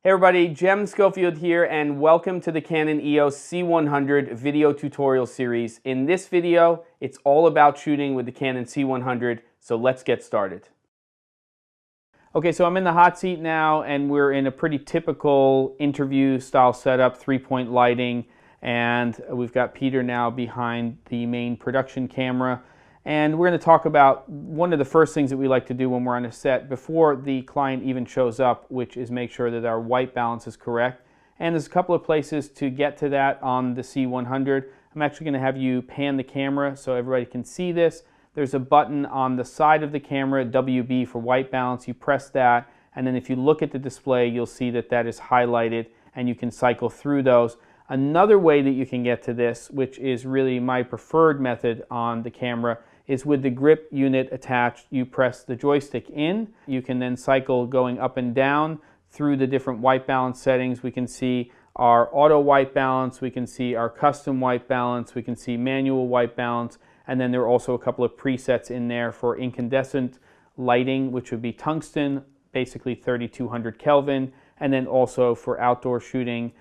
Hey everybody, Jem Schofield here and welcome to the Canon EOS C100 video tutorial series. In this video, it's all about shooting with the Canon C100, so let's get started. Okay, so I'm in the hot seat now and we're in a pretty typical interview style setup, 3-point lighting, and we've got Peter now behind the main production camera. And we're going to talk about one of the first things that we like to do when we're on a set before the client even shows up, which is make sure that our white balance is correct. And there's a couple of places to get to that on the C100. I'm actually going to have you pan the camera so everybody can see this. There's a button on the side of the camera, WB for white balance. You press that, and then if you look at the display, you'll see that that is highlighted, and you can cycle through those. Another way that you can get to this, which is really my preferred method on the camera, is with the grip unit attached. You press the joystick in. You can then cycle going up and down through the different white balance settings. We can see our auto white balance, we can see our custom white balance, we can see manual white balance, and then there are also a couple of presets in there for incandescent lighting, which would be tungsten, basically 3200 Kelvin, and then also for outdoor shooting,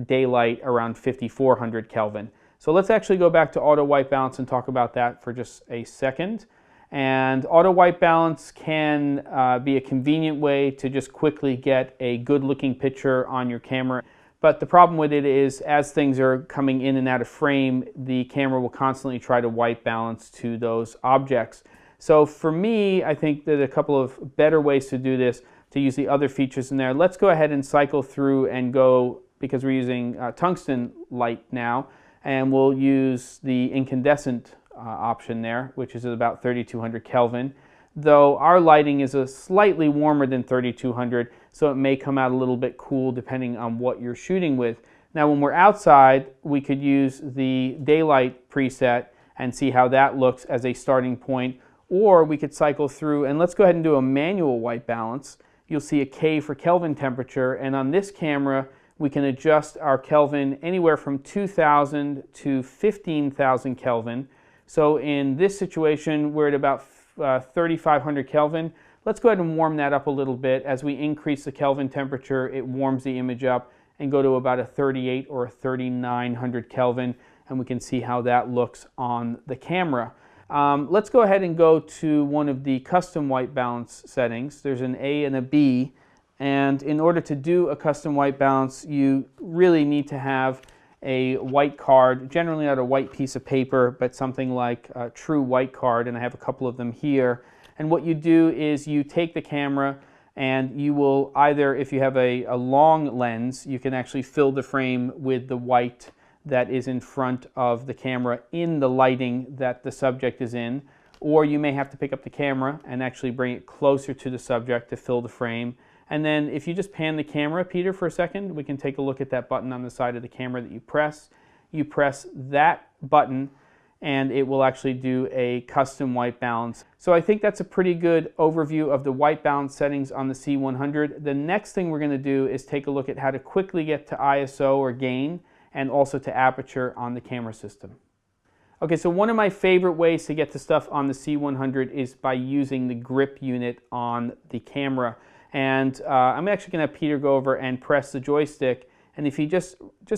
daylight around 5400 Kelvin. So let's actually go back to auto white balance and talk about that for just a second. And auto white balance can be a convenient way to just quickly get a good looking picture on your camera. But the problem with it is as things are coming in and out of frame, the camera will constantly try to white balance to those objects. So for me, I think that a couple of better ways to do this, to use the other features in there. Let's go ahead and cycle through and go, because we're using tungsten light now, and we'll use the incandescent option there, which is at about 3200 Kelvin. Though our lighting is a slightly warmer than 3200, so it may come out a little bit cool depending on what you're shooting with. Now when we're outside, we could use the daylight preset and see how that looks as a starting point, or we could cycle through, and let's go ahead and do a manual white balance. You'll see a K for Kelvin temperature, and on this camera, we can adjust our Kelvin anywhere from 2000 to 15,000 Kelvin. So in this situation, we're at about 3500 Kelvin. Let's go ahead and warm that up a little bit. As we increase the Kelvin temperature, it warms the image up and go to about a 38 or a 3900 Kelvin, and we can see how that looks on the camera. Let's go ahead and go to one of the custom white balance settings. There's an A and a B. And in order to do a custom white balance, you really need to have a white card, generally not a white piece of paper, but something like a true white card, and I have a couple of them here. And what you do is you take the camera and you will either, if you have a long lens, you can actually fill the frame with the white that is in front of the camera in the lighting that the subject is in, or you may have to pick up the camera and actually bring it closer to the subject to fill the frame. And then if you just pan the camera, Peter, for a second, we can take a look at that button on the side of the camera that you press. You press that button and it will actually do a custom white balance. So I think that's a pretty good overview of the white balance settings on the C100. The next thing we're going to do is take a look at how to quickly get to ISO or gain and also to aperture on the camera system. Okay, so one of my favorite ways to get to stuff on the C100 is by using the grip unit on the camera. And I'm actually going to have Peter go over and press the joystick, and if you just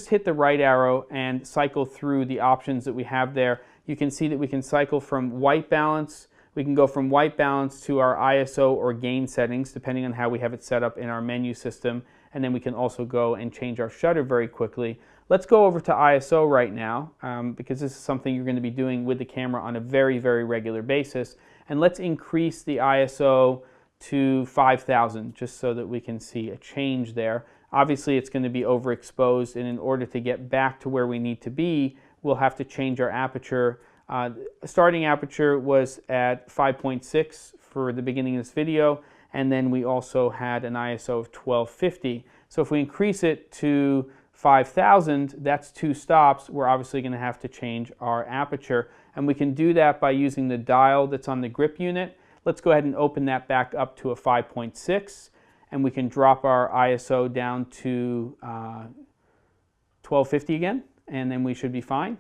hit the right arrow and cycle through the options that we have there, you can see that we can cycle from white balance. We can go from white balance to our ISO or gain settings depending on how we have it set up in our menu system, and then we can also go and change our shutter very quickly. Let's go over to ISO right now because this is something you're going to be doing with the camera on a very, very regular basis, and let's increase the ISO to 5000 just so that we can see a change there. Obviously it's going to be overexposed, and in order to get back to where we need to be, we'll have to change our aperture. Starting aperture was at 5.6 for the beginning of this video, and then we also had an ISO of 1250. So if we increase it to 5000, that's 2 stops. We're obviously going to have to change our aperture, and we can do that by using the dial that's on the grip unit. Let's go ahead and open that back up to a 5.6, and we can drop our ISO down to 1250 again, and then we should be fine.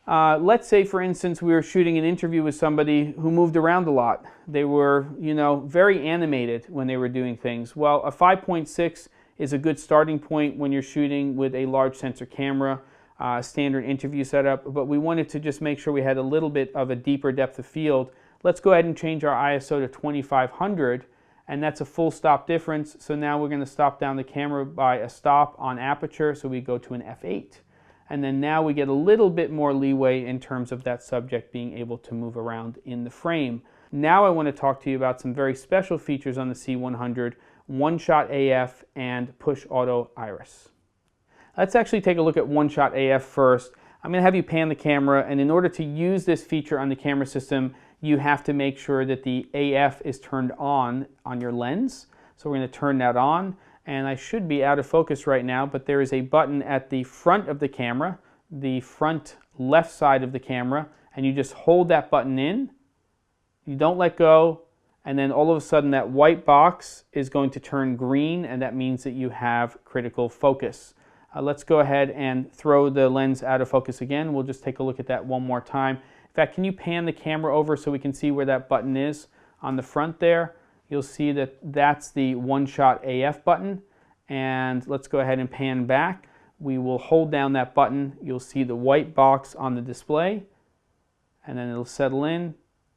Let's say, for instance, we were shooting an interview with somebody who moved around a lot. They were, very animated when they were doing things. Well, a 5.6 is a good starting point when you're shooting with a large sensor camera, standard interview setup, but we wanted to just make sure we had a little bit of a deeper depth of field. Let's go ahead and change our ISO to 2500, and that's a full stop difference. So now we're going to stop down the camera by a stop on aperture, so we go to an f8. And then now we get a little bit more leeway in terms of that subject being able to move around in the frame. Now I want to talk to you about some very special features on the C100, one-shot AF and push auto iris. Let's actually take a look at one-shot AF first. I'm going to have you pan the camera, and in order to use this feature on the camera system, you have to make sure that the AF is turned on your lens. So we're going to turn that on, and I should be out of focus right now, but there is a button at the front of the camera, the front left side of the camera, and you just hold that button in. You don't let go, and then all of a sudden that white box is going to turn green, and that means that you have critical focus. Let's go ahead and throw the lens out of focus again. We'll just take a look at that one more time. In fact, can you pan the camera over so we can see where that button is on the front there? You'll see that that's the one-shot AF button. And let's go ahead and pan back. We will hold down that button. You'll see the white box on the display, and then it'll settle in.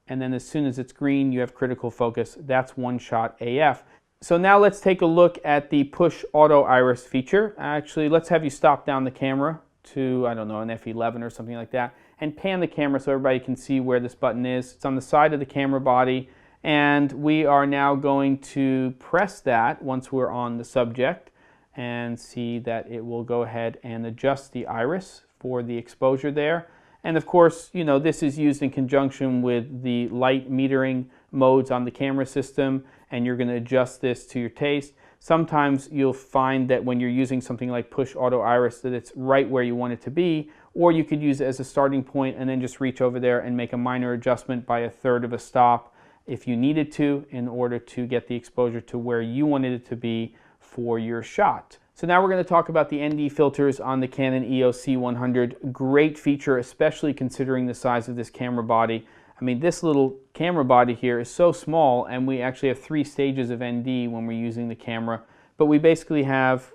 And then as soon as it's green, you have critical focus. That's one-shot AF. So now let's take a look at the push auto iris feature. Actually, let's have you stop down the camera to, I don't know, an F11 or something like that, and pan the camera so everybody can see where this button is. It's on the side of the camera body, and we are now going to press that once we're on the subject and see that it will go ahead and adjust the iris for the exposure there. And of course, you know, this is used in conjunction with the light metering modes on the camera system, and you're going to adjust this to your taste. Sometimes you'll find that when you're using something like push auto iris that it's right where you want it to be, or you could use it as a starting point and then just reach over there and make a minor adjustment by 1/3 of a stop if you needed to, in order to get the exposure to where you wanted it to be for your shot. So now we're going to talk about the ND filters on the Canon EOS C100. Great feature, especially considering the size of this camera body. I mean, this little camera body here is so small, and we actually have 3 stages of ND when we're using the camera. But we basically have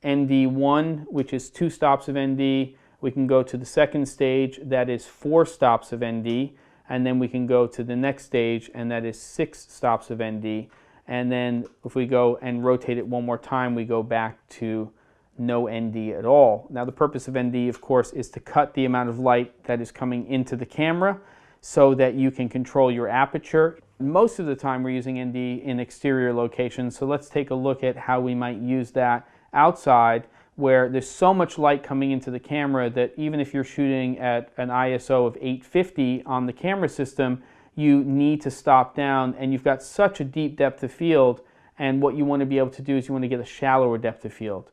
ND1, which is 2 stops of ND. We can go to the second stage, that is 4 stops of ND. And then we can go to the next stage, and that is 6 stops of ND. And then if we go and rotate it one more time, we go back to no ND at all. Now the purpose of ND, of course, is to cut the amount of light that is coming into the camera so that you can control your aperture. Most of the time we're using ND in exterior locations, so let's take a look at how we might use that outside, where there's so much light coming into the camera that even if you're shooting at an ISO of 850 on the camera system, you need to stop down, and you've got such a deep depth of field, and what you want to be able to do is you want to get a shallower depth of field.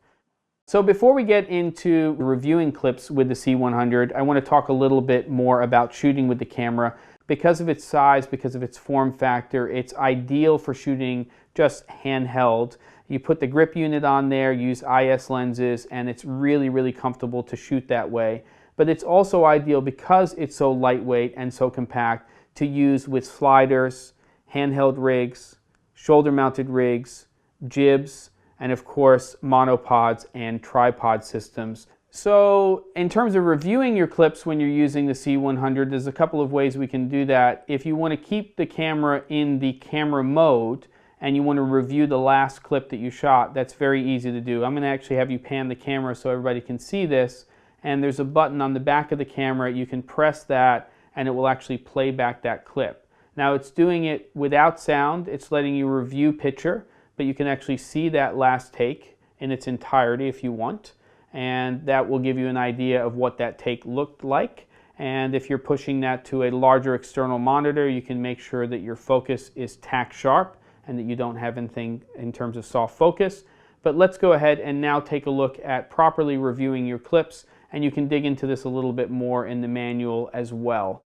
So before we get into reviewing clips with the C100, I want to talk a little bit more about shooting with the camera. Because of its size, because of its form factor, it's ideal for shooting just handheld. You put the grip unit on there, use IS lenses, and it's really, really comfortable to shoot that way. But it's also ideal because it's so lightweight and so compact to use with sliders, handheld rigs, shoulder-mounted rigs, jibs, and of course monopods and tripod systems. So in terms of reviewing your clips when you're using the C100, there's a couple of ways we can do that. If you want to keep the camera in the camera mode and you want to review the last clip that you shot, that's very easy to do. I'm going to actually have you pan the camera so everybody can see this, and there's a button on the back of the camera. You can press that and it will actually play back that clip. Now it's doing it without sound. It's letting you review picture, but you can actually see that last take in its entirety if you want, and that will give you an idea of what that take looked like. And if you're pushing that to a larger external monitor, you can make sure that your focus is tack sharp and that you don't have anything in terms of soft focus. But let's go ahead and now take a look at properly reviewing your clips, and you can dig into this a little bit more in the manual as well.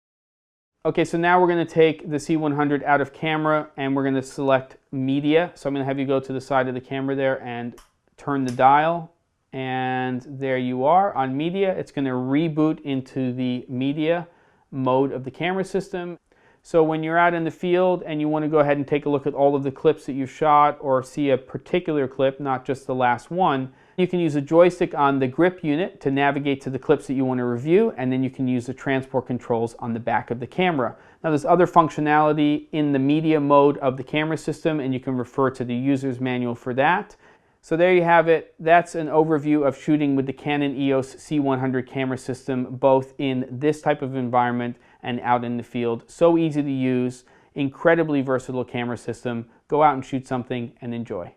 Okay, so now we're going to take the C100 out of camera and we're going to select media. So I'm going to have you go to the side of the camera there and turn the dial, and there you are on media. It's going to reboot into the media mode of the camera system. So when you're out in the field and you want to go ahead and take a look at all of the clips that you've shot or see a particular clip, not just the last one, you can use a joystick on the grip unit to navigate to the clips that you want to review, and then you can use the transport controls on the back of the camera. Now there's other functionality in the media mode of the camera system, and you can refer to the user's manual for that. So there you have it. That's an overview of shooting with the Canon EOS C100 camera system, both in this type of environment and out in the field. So easy to use, incredibly versatile camera system. Go out and shoot something and enjoy.